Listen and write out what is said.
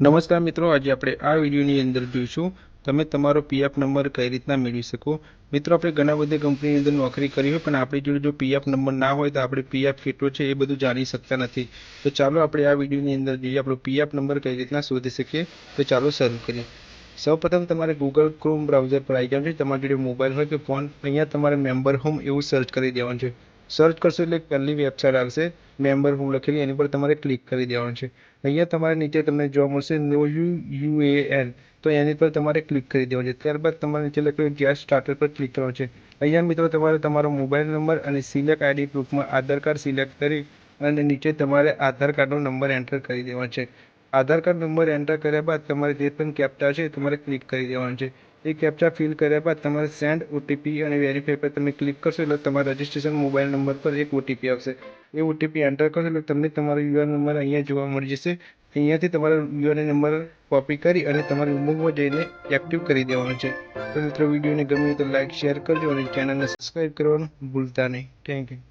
નમસ્કાર મિત્રો, આજે આપણે આ વિડીયોની અંદર જોઈશું તમે તમારો પીએફ નંબર કઈ રીતના મેળવી શકો। મિત્રો, આપણે ઘણા બધી કંપનીની અંદર નોકરી કરી હોય પણ આપણી જોડે જો પીએફ નંબર ના હોય તો આપણે પીએફ કેટલો છે એ બધું જાણી શકતા નથી। તો ચાલો આપણે આ વિડીયોની અંદર જોઈએ આપણો પીએફ નંબર કઈ રીતના શોધી શકીએ। તો ચાલો શરૂ કરીએ। સૌપ્રથમ તમારે ગૂગલ ક્રોમ બ્રાઉઝર પર આવી જવાનું છે। તમારી જોડે મોબાઈલ હોય કે ફોન, અહીંયા તમારે મેમ્બર હોમ એવું સર્ચ કરી દેવાનું છે। સર્ચ કરશો એટલે પહેલી વેબસાઇટ આવશે મેમ્બર હોમ લખેલી, એની પર તમારે ક્લિક કરી દેવાનું છે। અહીંયા તમારે નીચે તમને જોવા મળશે નો યુએએન, તો એની પર તમારે ક્લિક કરી દેવાનું છે। ત્યારબાદ તમારે નીચે લખેલું ગેટ સ્ટાર્ટર પર ક્લિક કરવાનું છે। અહીંયા મિત્રો તમારે તમારો મોબાઈલ નંબર અને સિલેક્ટ આઈડી પ્રૂફમાં આધાર કાર્ડ સિલેક્ટ કરી અને નીચે તમારે આધાર કાર્ડનો નંબર એન્ટર કરી દેવાનો છે। આધાર કાર્ડ નંબર એન્ટર કર્યા બાદ તમારે જે પણ કેપ્ચા છે તમારે ક્લિક કરી દેવાનું છે। એ કેપ્ચા ફિલ કર્યા બાદ તમારે સેન્ડ ઓટીપી અને વેરીફાઈ પર તમે ક્લિક કરશો એટલે તમારા રજિસ્ટ્રેશન મોબાઈલ નંબર પર એક ઓટીપી આવશે। એ ઓટીપી એન્ટર કરશો એટલે તમને તમારો યુઆર નંબર અહીંયા જોવા મળી જશે। અહીંયાથી તમારો યુઆરએન નંબર કોપી કરી અને તમારે ઉમંગમાં જઈને એક્ટિવ કરી દેવાનો છે। તો મિત્રો, વિડીયોને ગમ્યું તો લાઈક શેર કરજો અને ચેનલને સબસ્ક્રાઈબ કરવાનું ભૂલતા નહીં। Thank you.